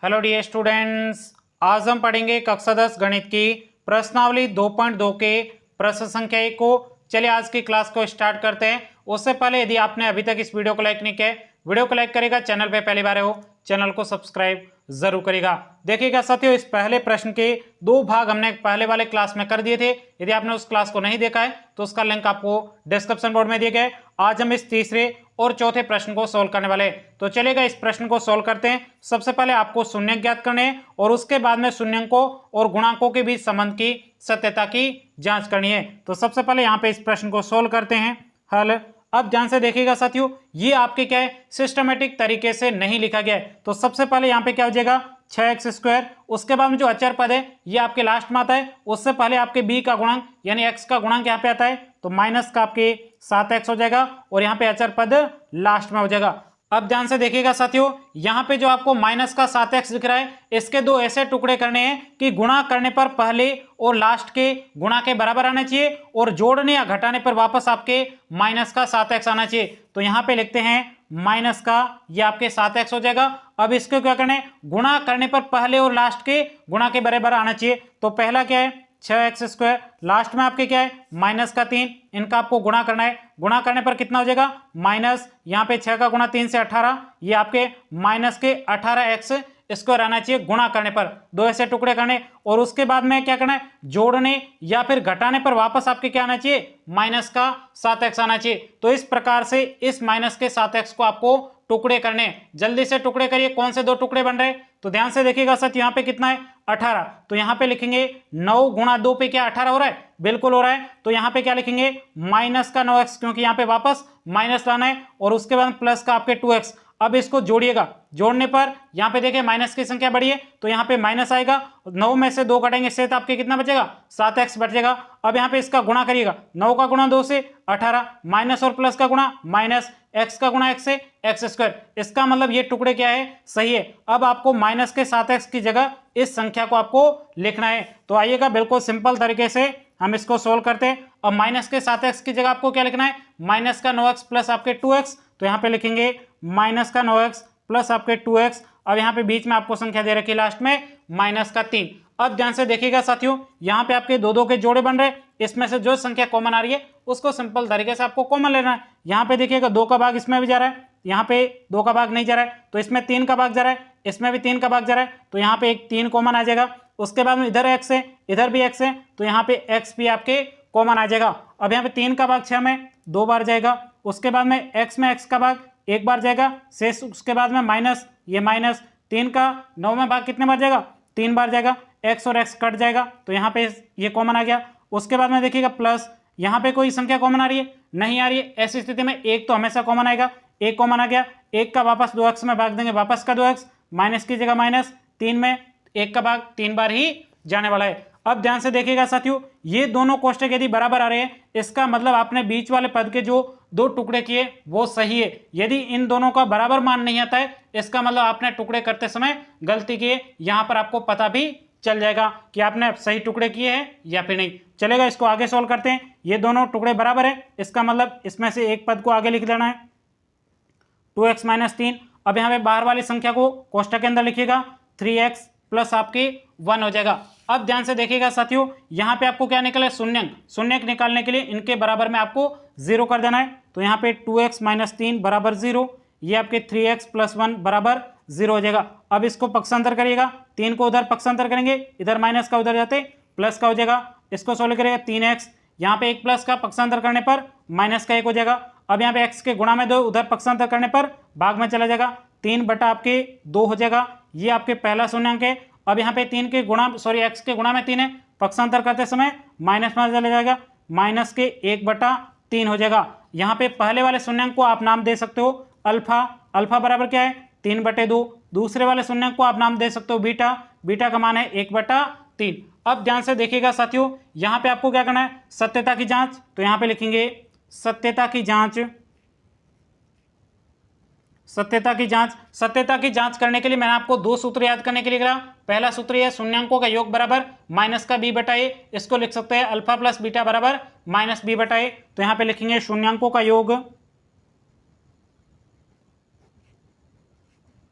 Hello dear students, आज हम पढ़ेंगे कक्षा 10 गणित की प्रश्नावली 2.2 के प्रश्न संख्या 1 को। चलिए आज की क्लास को स्टार्ट करते हैं। उससे पहले यदि आपने अभी तक इस वीडियो को लाइक नहीं किया, वीडियो को लाइक करेगा, चैनल पे पहली बार हो चैनल को सब्सक्राइब जरूर करेगा। देखिएगा साथियों, इस पहले प्रश्न के दो भाग हमने पहले वाले क्लास में कर दिए थे। यदि आपने उस क्लास को नहीं देखा है तो उसका लिंक आपको डिस्क्रिप्शन बोर्ड में दिया गया है। आज हम इस तीसरे और चौथे प्रश्न को सोल्व करने वाले हैं। तो चलेगा इस प्रश्न को सोल्व करते हैं। सबसे पहले आपको शून्यक ज्ञात करने हैं और उसके बाद में शून्यकों और गुणांकों के बीच संबंध की सत्यता की जांच करनी है। तो सबसे पहले यहाँ पे इस प्रश्न को सोल्व करते हैं। हल अब ध्यान से देखिएगा साथियों, ये आपके क्या है, सिस्टमेटिक तरीके से नहीं लिखा गया है। तो सबसे पहले यहाँ पे क्या हो जाएगा 6x²। उसके बाद में जो अचर पद है ये आपके लास्ट में आता है। उससे पहले आपके b का गुणांक यानी x का गुणांक यहाँ पे आता है, तो माइनस का आपके 7x हो जाएगा और यहाँ पे अचर पद लास्ट में हो जाएगा। अब ध्यान से देखिएगा साथियों, यहाँ पे जो आपको माइनस का 7x दिख रहा है, इसके दो ऐसे टुकड़े करने हैं कि गुणा करने पर पहले और लास्ट के गुणा के बराबर आना चाहिए और जोड़ने या घटाने पर वापस आपके माइनस का 7x आना चाहिए। तो यहाँ पे लिखते हैं माइनस का ये आपके 7x हो जाएगा। अब इसको क्या करना है, गुणा करने पर पहले और लास्ट के गुणा के बराबर आना चाहिए। तो पहला क्या है 6x², लास्ट में आपके क्या है माइनस का 3, इनका आपको गुणा करना है। गुणा करने पर कितना हो जाएगा माइनस, यहाँ पे 6 का गुणा 3 से 18, ये आपके माइनस के 18x इसको रहना चाहिए गुणा करने पर। दो ऐसे टुकड़े करने और उसके बाद में क्या करना है, जोड़ने या फिर घटाने पर वापस आपके क्या आना चाहिए माइनस का 7x आना चाहिए। तो इस प्रकार से इस माइनस के 7x को आपको टुकड़े करने, जल्दी से टुकड़े करिए। कौन से दो टुकड़े बन रहे हैं, तो ध्यान से देखिएगा सच, यहाँ पे कितना है 18। तो यहाँ पे लिखेंगे 9 गुणा 2 पे क्या 18 हो रहा है, बिल्कुल हो रहा है। तो यहाँ पे क्या लिखेंगे माइनस का 9x, क्योंकि यहाँ पे वापस माइनस लाना है, और उसके बाद प्लस का आपके 2x। अब इसको जोड़िएगा, जोड़ने पर यहाँ पे देखिए माइनस की संख्या बढ़ी है तो यहाँ पे माइनस आएगा, 9 में से 2 घटेंगे से तो आपके कितना बचेगा 7x बचेगा। अब यहाँ पे इसका गुणा करिएगा, 9 का गुणा 2 से 18, माइनस और प्लस का गुणा माइनस, x का गुणा x से x²। इसका मतलब ये टुकड़े क्या है सही है। अब आपको माइनस के 7x की जगह इस संख्या को आपको लिखना है। तो आइएगा बिल्कुल सिंपल तरीके से हम इसको सोल्व करते हैं। अब माइनस के 7x की जगह आपको क्या लिखना है, माइनस का 9x प्लस आपके 2x। तो यहाँ पे लिखेंगे माइनस का 9x प्लस आपके 2x। अब यहाँ पे बीच में आपको संख्या दे रखी है लास्ट में माइनस का 3। अब ध्यान से देखिएगा साथियों, यहाँ पे आपके दो के जोड़े बन रहे हैं, इसमें से जो संख्या कॉमन आ रही है उसको सिंपल तरीके से आपको कॉमन लेना है। यहाँ पे देखिएगा 2 का भाग इसमें भी जा रहा है, यहाँ पे 2 का भाग नहीं जा रहा है, तो इसमें 3 का भाग जा रहा है, इसमें भी 3 का भाग जा रहा है, तो यहाँ पे एक 3 कॉमन आ जाएगा। उसके बाद में इधर x है, इधर भी x है, तो यहाँ पे x भी आपके कॉमन आ जाएगा। अब यहाँ पे 3 का भाग 6 में 2 बार जाएगा, उसके बाद में x में x का भाग 1 बार जाएगा शेष, उसके बाद में माइनस, ये माइनस 3 का 9 में भाग कितने बार जाएगा 3 बार जाएगा, x और x कट जाएगा, तो यहाँ पे ये कॉमन आ गया। उसके बाद में देखिएगा प्लस, यहाँ पे कोई संख्या कॉमन आ रही है नहीं आ रही है, ऐसी स्थिति में एक तो हमेशा कॉमन आएगा, एक कॉमन आ गया, एक का वापस 2x में भाग देंगे, वापस का 2x, माइनस की जगह माइनस, 3 में एक का भाग 3 बार ही जाने वाला है। अब ध्यान से देखिएगा साथियों, ये दोनों कोष्टक यदि बराबर आ रहे हैं इसका मतलब आपने बीच वाले पद के जो दो टुकड़े किए वो सही है। यदि इन दोनों का बराबर मान नहीं आता है इसका मतलब आपने टुकड़े करते समय गलती किए। यहाँ पर आपको पता भी चल जाएगा कि आपने सही टुकड़े किए हैं या फिर नहीं। चलेगा इसको आगे सोल्व करते हैं। ये दोनों टुकड़े बराबर है, इसका मतलब इसमें से एक पद को आगे लिख देना है 2x - 3। अब यहाँ पे बाहर वाली संख्या को कोष्टक के अंदर लिखिएगा, 3x प्लस आपके 1 हो जाएगा। अब ध्यान से देखिएगा साथियों, यहाँ पे आपको क्या निकले शून्यक, शून्यक निकालने के लिए इनके बराबर में आपको 0 कर देना है। तो यहाँ पे 2x - 3 बराबर 0, ये आपके 3x + 1 बराबर 0 हो जाएगा। अब इसको पक्षांतर करिएगा, 3 को उधर पक्षांतर करेंगे, इधर माइनस का उधर जाते प्लस का हो जाएगा। इसको सोल्व करेगा 3x, यहाँ पे 1 प्लस का पक्षांतर करने पर माइनस का 1 हो जाएगा। अब यहाँ पे x के गुणा में 2, उधर पक्षांतर करने पर भाग में चला जाएगा, 3 बटा आपके 2 हो जाएगा, ये आपके पहला शून्यंक है। अब यहाँ पे 3 के गुणा x के गुणा में 3 है, पक्षांतर करते समय माइनस में चला जाएगा, माइनस के 1/3 हो जाएगा। यहाँ पे पहले वाले शून्यंक को आप नाम दे सकते हो अल्फा, अल्फा बराबर क्या है 3/2। दूसरे वाले शून्यंक को आप नाम दे सकते हो बीटा, बीटा का मान है 1/3। अब ध्यान से देखिएगा साथियों, यहाँ पे आपको क्या करना है सत्यता की जांच। तो यहाँ पे लिखेंगे सत्यता की जांच, सत्यता की जांच। सत्यता की जांच करने के लिए मैंने आपको दो सूत्र याद करने के लिए कहा। पहला सूत्र है शून्यंकों का योग बराबर माइनस का b/a, इसको लिख सकते हैं अल्फा प्लस बीटा बराबर माइनस b/a। तो यहाँ पे लिखेंगे शून्यंकों का योग,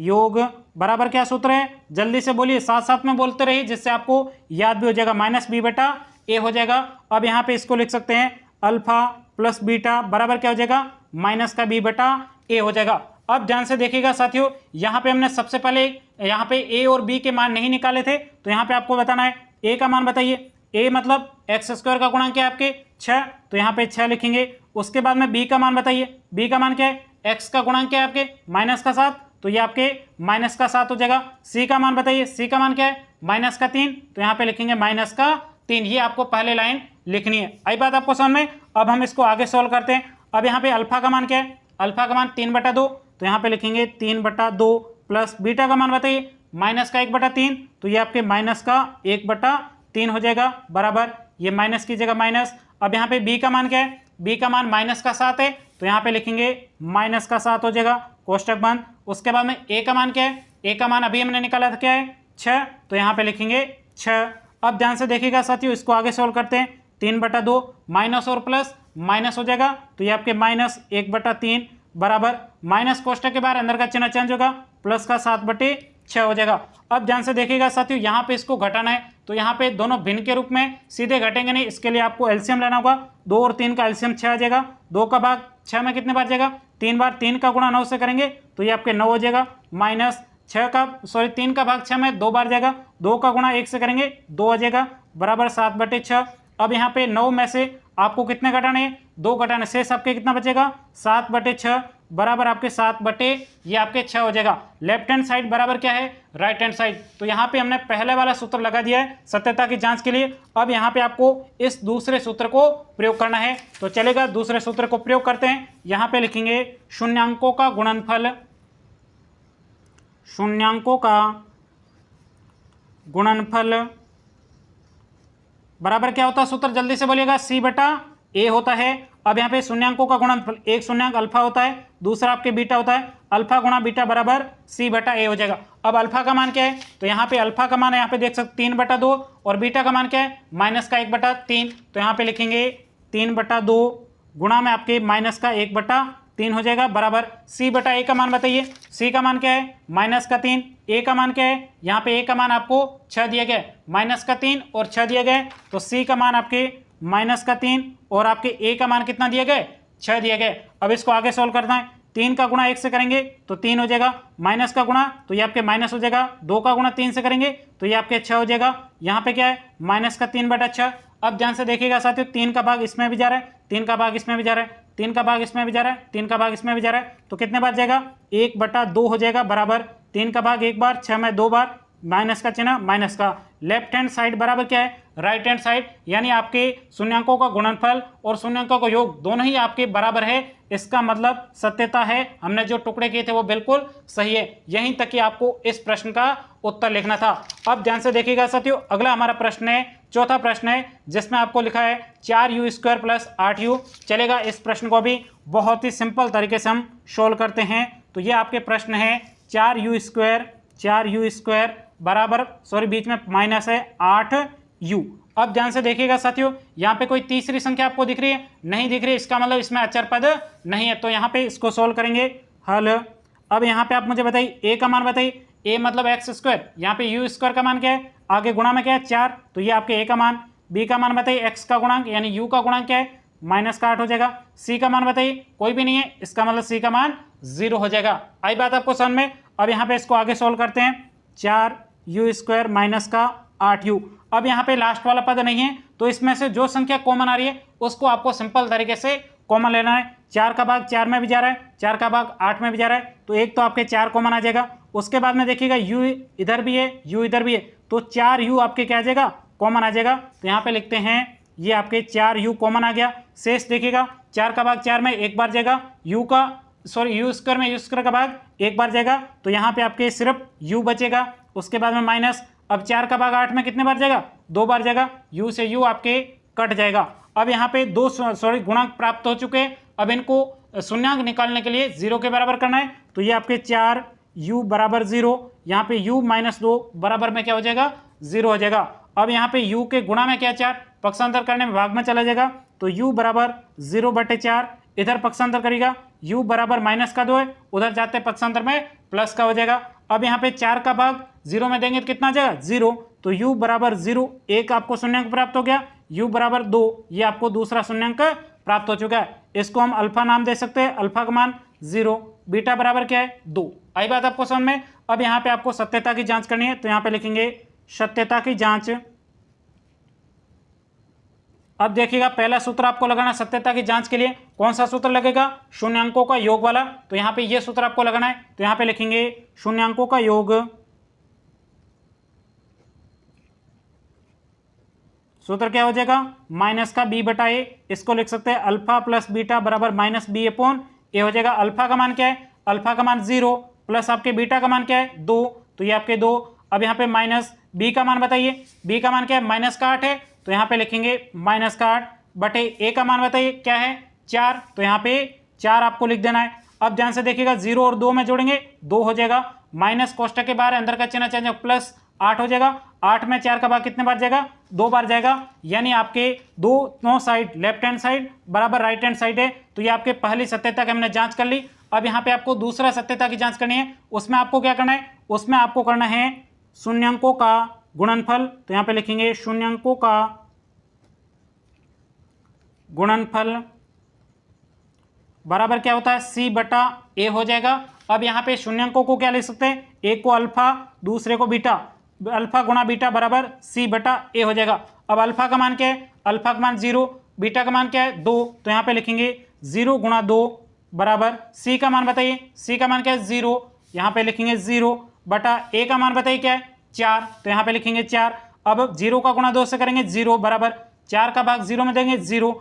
योग बराबर क्या सूत्र है, जल्दी से बोलिए, साथ साथ में बोलते रहिए जिससे आपको याद भी हो जाएगा, माइनस बी बटा ए हो जाएगा। अब यहाँ पे इसको लिख सकते हैं अल्फा प्लस बीटा बराबर क्या हो जाएगा, माइनस का बी बटा ए हो जाएगा। अब ध्यान से देखिएगा साथियों, यहाँ पे हमने सबसे पहले यहाँ पे ए और बी के मान नहीं निकाले थे, तो यहाँ पे आपको बताना है ए का मान बताइए। ए मतलब एक्स स्क्वायर का गुणांक क्या है आपके 6, तो यहाँ पे 6 लिखेंगे। उसके बाद में बी का मान बताइए, बी का मान क्या है, एक्स का गुणांक क्या है आपके माइनस का 7, तो ये आपके माइनस का 7 हो जाएगा। सी का मान बताइए, सी का मान क्या है माइनस का 3, तो यहाँ पे लिखेंगे माइनस का 3। ये आपको पहले लाइन लिखनी है। आई बात आपको समझ में। अब हम इसको आगे सॉल्व करते हैं। अब यहाँ पे अल्फा का मान क्या है, अल्फा का मान 3/2, तो यहाँ पे लिखेंगे 3/2 प्लस बीटा का मान बताइए माइनस का 1/3, तो ये आपके माइनस का 1/3 हो जाएगा बराबर, ये माइनस की जगह माइनस। अब यहाँ पे बी का मान क्या है, बी का मान माइनस का 7 है, तो यहाँ पे लिखेंगे माइनस का 7 हो जाएगा, कोष्टक बंद। उसके बाद में ए का मान क्या है, ए का मान अभी हमने निकाला था क्या है 6, तो यहाँ पे लिखेंगे 6। अब ध्यान से देखिएगा साथियों, इसको आगे सोल्व करते हैं। 3/2 माइनस और प्लस माइनस हो जाएगा, तो ये आपके माइनस 1/3 बराबर, माइनस कोष्टक के बाहर अंदर का चिन्ह चेंज होगा, प्लस का 7/6 हो जाएगा। अब ध्यान से देखिएगा साथियों, यहाँ पे इसको घटाना है, तो यहाँ पे दोनों भिन्न के रूप में सीधे घटेंगे नहीं, इसके लिए आपको एलसीएम लेना होगा। 2 और 3 का एलसीएम 6 आ जाएगा। 2 का भाग 6 में कितने बार जाएगा, 3 बार। 3 का गुणा 9 से करेंगे तो ये आपके 9 हो जाएगा, माइनस 3 का भाग 6 में 2 बार जाएगा। 2 का गुणा 1 से करेंगे 2 आ जाएगा बराबर 7/6। अब यहाँ पे 9 में से आपको कितने घटाने हैं, 2 घटाने से आपके कितना बचेगा 7/6 बराबर आपके 7/6 हो जाएगा। लेफ्ट हैंड साइड बराबर क्या है, राइट हैंड साइड। तो यहाँ पे हमने पहले वाला सूत्र लगा दिया है सत्यता की जांच के लिए। अब यहाँ पे आपको इस दूसरे सूत्र को प्रयोग करना है, तो चलेगा दूसरे सूत्र को प्रयोग करते हैं। यहाँ पे लिखेंगे शून्यांकों का गुणनफल, शून्यांकों का गुणनफल बराबर क्या होता है सूत्र, जल्दी से बोलिएगा, C/A होता है। अब यहाँ पे शून्यांकों का गुणनफल, एक शून्यांक अल्फा होता है, दूसरा आपके बीटा होता है, अल्फा गुणा बीटा बराबर C/A हो जाएगा। अब अल्फा का मान क्या है, तो यहाँ पे अल्फा का मान है, यहाँ पे देख सकते 3/2, और बीटा का मान क्या है माइनस का 1/3, तो यहाँ पे लिखेंगे 3/2 गुणा में आपके माइनस का 1/3 हो जाएगा बराबर C/A का मान बताइए। C का मान क्या है माइनस का 3, A का मान क्या है, यहाँ पे A का मान आपको 6 दिया गया, माइनस का 3 और 6 दिया गया, तो C का मान आपके माइनस का 3 और आपके A का मान कितना दिया गया 6 दिया गया। अब इसको आगे सोल्व करना है। 3 का गुणा 1 से करेंगे तो 3 हो जाएगा, माइनस का गुणा तो ये आपके माइनस हो जाएगा, 2 का गुणा 3 से करेंगे तो ये आपके 6 हो जाएगा। यहाँ पे क्या है माइनस का 3/6। अब ध्यान से देखिएगा साथियों, 3 का भाग इसमें भी जा रहा है, 3 का भाग इसमें भी जा रहा है, 3 का भाग इसमें भी जा रहा है, 3 का भाग इसमें भी जा रहा है, तो कितने बार जाएगा 1/2 हो जाएगा बराबर 3 का भाग 1 बार, 6 में 2 बार, माइनस का चिन्ह माइनस का। लेफ्ट हैंड साइड बराबर क्या है राइट हैंड साइड, यानी आपके शून्यांकों का गुणनफल और शून्यांकों का योग दोनों ही आपके बराबर है। इसका मतलब सत्यता है, हमने जो टुकड़े किए थे वो बिल्कुल सही है। यहीं तक कि आपको इस प्रश्न का उत्तर लिखना था। अब ध्यान से देखिएगा साथियों, अगला हमारा प्रश्न है, चौथा प्रश्न है, जिसमें आपको लिखा है 4u² + 8u। चलेगा, इस प्रश्न को भी बहुत ही सिंपल तरीके से हम सोल्व करते हैं। तो ये आपके प्रश्न है 4u² बराबर, बीच में माइनस है 8u। अब ध्यान से देखिएगा साथियों, यहाँ पे कोई तीसरी संख्या आपको दिख रही है, नहीं दिख रही है, इसका मतलब इसमें अचर पद नहीं है। तो यहाँ पे इसको सोल्व करेंगे हल। अब यहाँ पे आप मुझे बताइए a का मान बताइए, a मतलब x², यहाँ पे u² का मान क्या है, आगे गुणा में क्या है 4, तो ये आपके a का मान। b का मान बताइए x का गुणांक यानी u का गुणांक क्या है -8 हो जाएगा। c का मान बताइए, कोई भी नहीं है, इसका मतलब c का मान 0 हो जाएगा। आई बात आपको समझ में। अब यहाँ पे इसको आगे सोल्व करते हैं, 4u² - 8u। अब यहाँ पे लास्ट वाला पद नहीं है, तो इसमें से जो संख्या कॉमन आ रही है उसको आपको सिंपल तरीके से कॉमन लेना है। 4 का भाग 4 में भी जा रहा है, 4 का भाग 8 में भी जा रहा है, तो एक तो आपके 4 कॉमन आ जाएगा। उसके बाद में देखिएगा u इधर भी है, u इधर भी है, तो 4u आपके क्या आ जाएगा कॉमन आ जाएगा। तो यहाँ पे लिखते हैं ये आपके 4u कॉमन आ गया। शेष देखिएगा 4 का भाग 4 में एक बार जाएगा, u² में u² का भाग एक बार जाएगा, तो यहाँ पे आपके सिर्फ u बचेगा। उसके बाद में माइनस, अब 4 का भाग 8 में कितने बार जाएगा 2 बार जाएगा, u से u आपके कट जाएगा। अब यहाँ पे दो गुणांक प्राप्त हो चुके हैं। अब इनको शून्यांक निकालने के लिए 0 के बराबर करना है, तो ये आपके 4u बराबर 0, यहाँ पे u - 2 बराबर में क्या हो जाएगा 0 हो जाएगा। अब यहाँ पे u के गुणा में क्या 4, पक्षांतर करने में भाग में चला जाएगा, तो u बराबर 0/4, इधर पक्षांतर करेगा u बराबर -2 है, उधर जाते पक्षांतर में प्लस का हो जाएगा। अब यहाँ पे 4 का भाग 0 में देंगे तो कितना आ जाएगा 0, तो u बराबर 0, एक आपको शून्यंक प्राप्त हो गया, u बराबर 2, ये आपको दूसरा शून्यंक प्राप्त हो चुका है। इसको हम अल्फा नाम दे सकते हैं, अल्फा का मान 0, बीटा बराबर क्या है 2। आई बात आपको समझ में। अब यहाँ पे आपको सत्यता की जांच करनी है, तो यहाँ पे लिखेंगे सत्यता की जांच। अब देखिएगा पहला सूत्र आपको लगाना सत्यता की जांच के लिए, कौन सा सूत्र लगेगा, शून्यंकों का योग वाला। तो यहाँ पे ये सूत्र आपको लगाना है, तो यहाँ पे लिखेंगे शून्यंकों का योग। सूत्र क्या हो जाएगा, माइनस का बी बटा ए, इसको लिख सकते हैं अल्फा प्लस बीटा बराबर माइनस बी अपॉन ए हो जाएगा। अल्फा का मान क्या है, अल्फा का मान 0 प्लस आपके बीटा का मान क्या है 2, तो ये आपके 2। अब यहाँ पे माइनस बी का मान बताइए, बी का मान क्या है माइनस का 8 है, तो यहाँ पे लिखेंगे माइनस का 8 बटे ए का मान बताइए क्या है 4, तो यहाँ पे 4 आपको लिख देना है। अब ध्यान से देखिएगा 0 और 2 में जोड़ेंगे 2 हो जाएगा, माइनस कोष्टक के बाहर अंदर का चिन्ह चेंज प्लस 8 हो जाएगा। 8 में 4 का भाग कितने बार जाएगा, 2 बार जाएगा, यानी आपके दोनों साइड लेफ्ट हैंड साइड बराबर राइट हैंड साइड है। तो ये आपके पहली सत्यता की हमने जांच कर ली। अब यहाँ पे आपको दूसरा सत्यता की जांच करनी है, उसमें आपको क्या करना है, उसमें आपको करना है शून्यंकों का गुणनफल। तो यहाँ पे लिखेंगे शून्यंकों का गुणनफल बराबर क्या होता है c बटा a हो जाएगा। अब यहाँ पे शून्यंकों को क्या लिख सकते हैं, एक को अल्फा दूसरे को बीटा, अल्फा गुणा बीटा बराबर c बटा a हो जाएगा। अब अल्फा का मान क्या है, अल्फा का मान 0, बीटा का मान क्या है 2, तो यहाँ पे लिखेंगे 0 गुणा 2 बराबर c का मान बताइए, c का मान क्या है 0, यहाँ पे लिखेंगे 0 बटा a का मान बताइए क्या है 4, तो यहाँ पे लिखेंगे 4। अब 0 का गुणा 2 से करेंगे 0 बराबर 4 का भाग 0 में देंगे 0,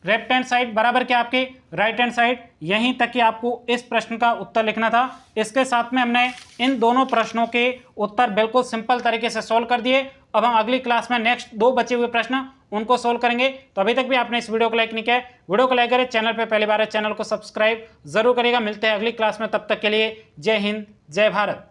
लेफ्ट हैंड साइड बराबर क्या आपके राइट हैंड साइड। यहीं तक कि आपको इस प्रश्न का उत्तर लिखना था। इसके साथ में हमने इन दोनों प्रश्नों के उत्तर बिल्कुल सिंपल तरीके से सोल्व कर दिए। अब हम अगली क्लास में नेक्स्ट 2 बचे हुए प्रश्न उनको सोल्व करेंगे। तो अभी तक भी आपने इस वीडियो को लाइक नहीं किया है, वीडियो को लाइक करें, चैनल पर पहली बार है चैनल को सब्सक्राइब जरूर करिएगा। मिलते हैं अगली क्लास में, तब तक के लिए जय हिंद जय भारत।